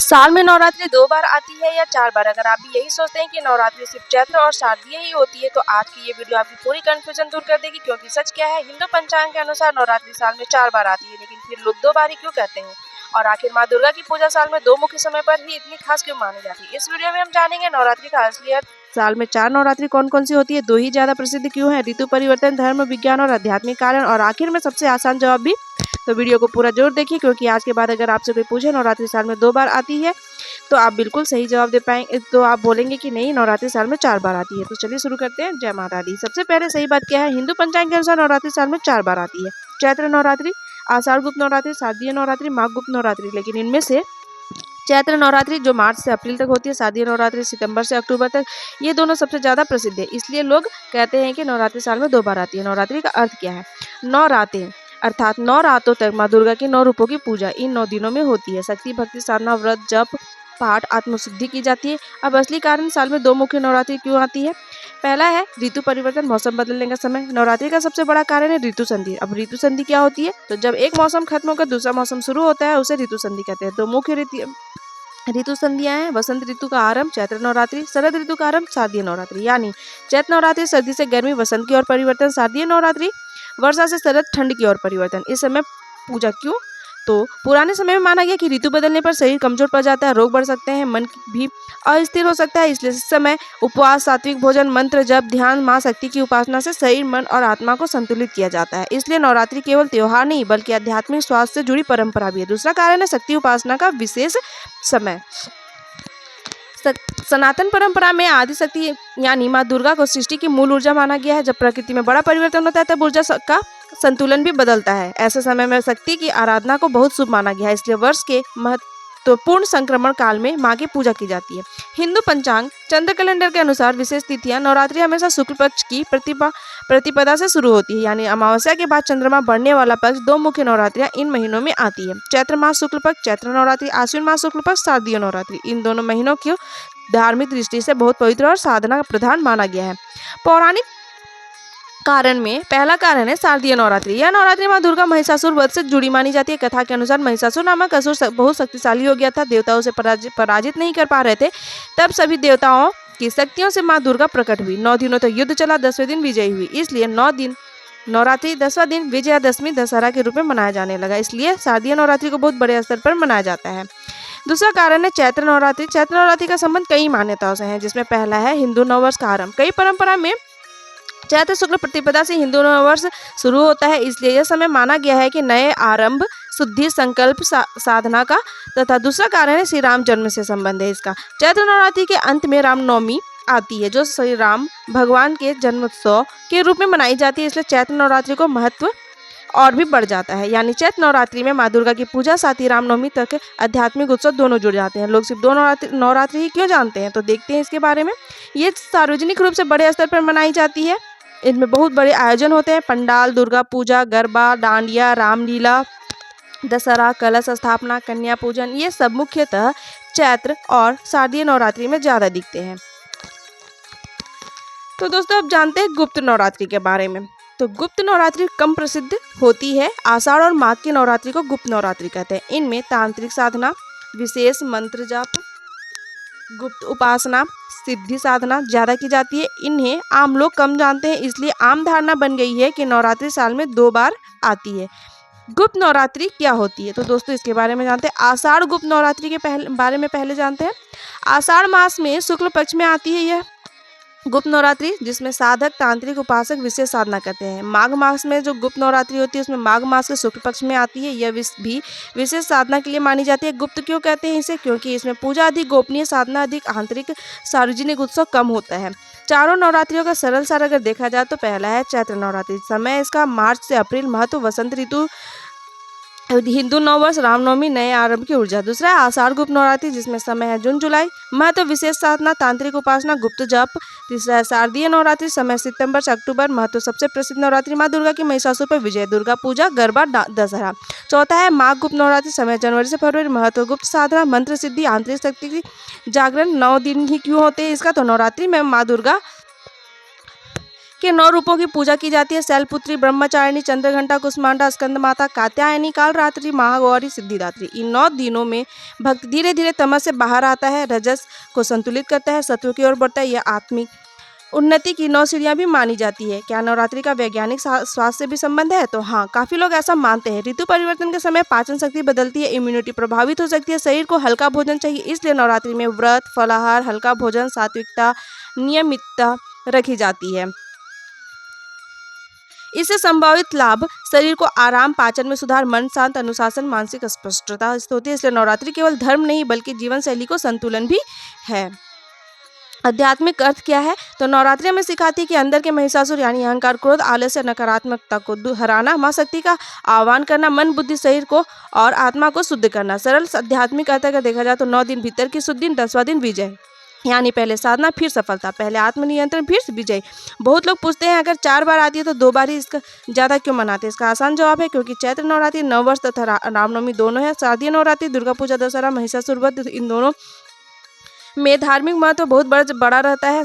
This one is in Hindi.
साल में नवरात्रि 2 बार आती है या 4 बार। अगर आप भी यही सोचते हैं कि नवरात्रि सिर्फ चैत्र और शारदीय ही होती है, तो आज की ये वीडियो आपकी पूरी कंफ्यूजन दूर कर देगी। क्योंकि सच क्या है, हिंदू पंचांग के अनुसार नवरात्रि साल में 4 बार आती है, लेकिन फिर लोग 2 बार ही क्यों कहते हैं? और आखिर माँ दुर्गा की पूजा साल में 2 मुख्य समय पर ही इतनी खास क्यों मानी जाती है? इस वीडियो में हम जानेंगे नवरात्रि का असली अर्थ, साल में 4 नवरात्रि कौन कौन सी होती है, 2 ही ज्यादा प्रसिद्ध क्यों है, ऋतु परिवर्तन, धर्म, विज्ञान और आध्यात्मिक कारण, और आखिर में सबसे आसान जवाब भी। तो वीडियो को पूरा जरूर देखिए, क्योंकि आज के बाद अगर आपसे कोई पूछे नवरात्रि साल में 2 बार आती है, तो आप बिल्कुल सही जवाब दे पाएंगे। तो आप बोलेंगे कि नहीं, नवरात्रि साल में 4 बार आती है। तो चलिए शुरू करते हैं। जय माता दी। सबसे पहले सही बात क्या है, हिंदू पंचांग के अनुसार नवरात्रि साल में 4 बार आती है। चैत्र नवरात्रि, आषाढ़ गुप्त नवरात्रि, शारदीय नवरात्रि, माघ गुप्त नवरात्रि। लेकिन इनमें से चैत्र नवरात्रि जो मार्च से अप्रैल तक होती है, शारदीय नवरात्रि सितंबर से अक्टूबर तक, ये दोनों सबसे ज्यादा प्रसिद्ध है। इसलिए लोग कहते हैं कि नवरात्रि साल में 2 बार आती है। नवरात्रि का अर्थ क्या है? 9 रातें, अर्थात 9 रातों तक माँ दुर्गा के 9 रूपों की पूजा इन 9 दिनों में होती है। शक्ति, भक्ति, साधना, व्रत, जप, पाठ, आत्मशुद्धि की जाती है। अब असली कारण साल में 2 मुख्य नवरात्रि क्यों आती है। पहला है ऋतु परिवर्तन, मौसम बदलने का समय। नवरात्रि का सबसे बड़ा कारण है ऋतु संधि। अब ऋतु संधि क्या होती है? तो जब एक मौसम खत्म होकर दूसरा मौसम शुरू होता है, उसे ऋतु संधि कहते हैं। तो मुख्य ऋतु संधियां हैं, वसंत ऋतु का आरंभ चैत्र नवरात्रि, शरद ऋतु का आरंभ शारदीय नवरात्रि। यानी चैत्र नवरात्रि सर्दी से गर्मी वसंत की ओर परिवर्तन, शारदीय नवरात्रि वर्षा से शरद ठंड की ओर परिवर्तन। इस समय पूजा क्यों? तो पुराने समय में माना गया कि ऋतु बदलने पर शरीर कमजोर पड़ जाता है, रोग बढ़ सकते हैं, मन भी अस्थिर हो सकता है। इसलिए इस समय उपवास, सात्विक भोजन, मंत्र जप, ध्यान, माँ शक्ति की उपासना से शरीर, मन और आत्मा को संतुलित किया जाता है। इसलिए नवरात्रि केवल त्योहार नहीं, बल्कि आध्यात्मिक स्वास्थ्य से जुड़ी परंपरा भी है। दूसरा कारण है शक्ति उपासना का विशेष समय। सनातन परंपरा में आदि शक्ति यानी माँ दुर्गा को सृष्टि की मूल ऊर्जा माना गया है। जब प्रकृति में बड़ा परिवर्तन होता है, तब ऊर्जा का संतुलन भी बदलता है। ऐसे समय में शक्ति की आराधना को बहुत शुभ माना गया है। इसलिए वर्ष के महत्वपूर्ण संक्रमण काल में माँ की पूजा की जाती है। हिंदू पंचांग चंद्र कैलेंडर के अनुसार विशेष तिथियां, नवरात्रि हमेशा शुक्ल पक्ष की प्रतिपदा से शुरू होती है। यानी अमावस्या के बाद चंद्रमा बढ़ने वाला पक्ष। 2 मुख्य नवरात्रियां इन महीनों में आती है। चैत्र मास शुक्ल पक्ष चैत्र नवरात्रि, आश्विन मास शुक्ल पक्ष शारदीय नवरात्रि। इन दोनों महीनों को धार्मिक दृष्टि से बहुत पवित्र और साधना प्रधान माना गया है। पौराणिक कारण में पहला कारण है शारदीय नवरात्रि। यह नवरात्रि माँ दुर्गा महिषासुर वध से जुड़ी मानी जाती है। कथा के अनुसार महिषासुर नामक असुर बहुत शक्तिशाली हो गया था, देवताओं से पराजित नहीं कर पा रहे थे। तब सभी देवताओं की शक्तियों से माँ दुर्गा प्रकट हुई। 9 दिनों तक युद्ध चला, 10वें दिन विजयी हुई। इसलिए 9 दिन नवरात्रि, 10वां दिन विजयादशमी दशहरा के रूप में मनाया जाने लगा। इसलिए शारदीय नवरात्रि को बहुत बड़े स्तर पर मनाया जाता है। दूसरा कारण है चैत्र नवरात्रि। चैत्र नवरात्रि का संबंध कई मान्यताओं से है, जिसमें पहला है हिंदू नववर्ष का आरंभ। कई परंपरा में चैत्र शुक्ल प्रतिपदा से हिंदू नववर्ष शुरू होता है। इसलिए यह समय माना गया है कि नए आरंभ, शुद्धि, संकल्प, साधना का। तथा दूसरा कारण है श्री राम जन्म से संबंध है इसका। चैत्र नवरात्रि के अंत में रामनवमी आती है, जो श्री राम भगवान के जन्मोत्सव के रूप में मनाई जाती है। इसलिए चैत्र नवरात्रि को महत्व और भी बढ़ जाता है। यानी चैत्र नवरात्रि में माँ दुर्गा की पूजा साथ ही रामनवमी तक आध्यात्मिक उत्सव दोनों जुड़ जाते हैं। लोग सिर्फ 2 नवरात्रि ही क्यों जानते हैं, तो देखते हैं इसके बारे में। ये सार्वजनिक रूप से बड़े स्तर पर मनाई जाती है। इनमें बहुत बड़े आयोजन होते हैं। पंडाल, दुर्गा पूजा, गरबा, डांडिया, रामलीला, दशहरा, कलश स्थापना, कन्या पूजन, ये सब मुख्यतः चैत्र और शारदीय नवरात्रि में ज्यादा दिखते हैं। तो दोस्तों अब जानते हैं गुप्त नवरात्रि के बारे में। तो गुप्त नवरात्रि कम प्रसिद्ध होती है। आषाढ़ और माघ की नवरात्रि को गुप्त नवरात्रि कहते हैं। इनमें तांत्रिक साधना, विशेष मंत्र जाप, गुप्त उपासना, सिद्धि साधना ज्यादा की जाती है। इन्हें आम लोग कम जानते हैं, इसलिए आम धारणा बन गई है कि नवरात्रि साल में 2 बार आती है। गुप्त नवरात्रि क्या होती है, तो दोस्तों इसके बारे में जानते हैं। आषाढ़ गुप्त नवरात्रि के बारे में पहले जानते हैं। आषाढ़ मास में शुक्ल पक्ष में आती है यह गुप्त नवरात्रि, जिसमें साधक, तांत्रिक, उपासक विशेष साधना करते हैं। माघ मास में जो गुप्त नवरात्रि होती है, उसमें माघ मास के शुक्ल पक्ष में आती है। यह भी विशेष साधना के लिए मानी जाती है। गुप्त क्यों कहते हैं इसे? क्योंकि इसमें पूजा अधिक गोपनीय, साधना अधिक, आंतरिक, सार्वजनिक उत्सव कम होता है। चारों नवरात्रियों का सरल सार अगर देखा जाए तो पहला है चैत्र नवरात्रि। समय इसका मार्च से अप्रैल, महत्व वसंत ऋतु, हिंदू नववर्ष, रामनवमी, नए आरंभ की ऊर्जा। दूसरा है आषाढ़ गुप्त नवरात्रि, जिसमें समय है जून जुलाई, महत्व विशेष साधना, तांत्रिक उपासना, गुप्त जप। तीसरा है शारदीय नवरात्रि, समय सितंबर से अक्टूबर, महत्व सबसे प्रसिद्ध नवरात्रि माँ दुर्गा की महिषासुर पर विजय, दुर्गा पूजा, गरबा, दशहरा। चौथा है माघ गुप्त नवरात्रि, समय जनवरी से फरवरी, महत्व गुप्त साधना, मंत्र सिद्धि, आंतरिक शक्ति की जागरण। 9 दिन ही क्यों होते हैं इसका? तो नवरात्रि में माँ दुर्गा के 9 रूपों की पूजा की जाती है। शैलपुत्री, ब्रह्मचारिणी, चंद्रघंटा, कुष्मांडा, स्कंद माता, कात्यायनी, कालरात्रि, महागौरी, सिद्धिदात्री। इन 9 दिनों में भक्त धीरे धीरे तमस से बाहर आता है, रजस को संतुलित करता है, सत्व की ओर बढ़ता है। यह आत्मिक उन्नति की 9 सीढ़ियां भी मानी जाती है। क्या नवरात्रि का वैज्ञानिक स्वास्थ्य से भी संबंध है? तो हाँ, काफी लोग ऐसा मानते हैं। ऋतु परिवर्तन के समय पाचन शक्ति बदलती है, इम्यूनिटी प्रभावित हो सकती है, शरीर को हल्का भोजन चाहिए, इसलिए नवरात्रि में व्रत, फलाहार, हल्का भोजन, सात्विकता, नियमितता रखी जाती है। इससे संभावित लाभ शरीर को आराम, पाचन में सुधार, मन शांत, अनुशासन, मानसिक स्पष्टता होती है। इसलिए नवरात्रि केवल धर्म नहीं बल्कि जीवन शैली को संतुलन भी है। आध्यात्मिक अर्थ क्या है? तो नवरात्रि हमें सिखाती है कि अंदर के महिषासुर यानी अहंकार, क्रोध, आलस्य, नकारात्मकता को हराना, मां शक्ति का आह्वान करना, मन, बुद्धि, शरीर को और आत्मा को शुद्ध करना। सरल आध्यात्मिक अर्थ अगर देखा जाए तो 9 दिन भीतर की शुद्धि, 10वां दिन विजय, यानी पहले साधना फिर सफलता, पहले आत्मनियंत्रण फिर विजय। बहुत लोग पूछते हैं अगर 4 बार आती है तो 2 बार ही इसका ज़्यादा क्यों मनाते हैं? इसका आसान जवाब है क्योंकि चैत्र नवरात्रि, नववर्ष तथा रामनवमी दोनों है। शारदीय नवरात्रि, दुर्गा पूजा, दशहरा, महिषासुर वध, इन दोनों में धार्मिक महत्व बहुत बड़ा रहता है।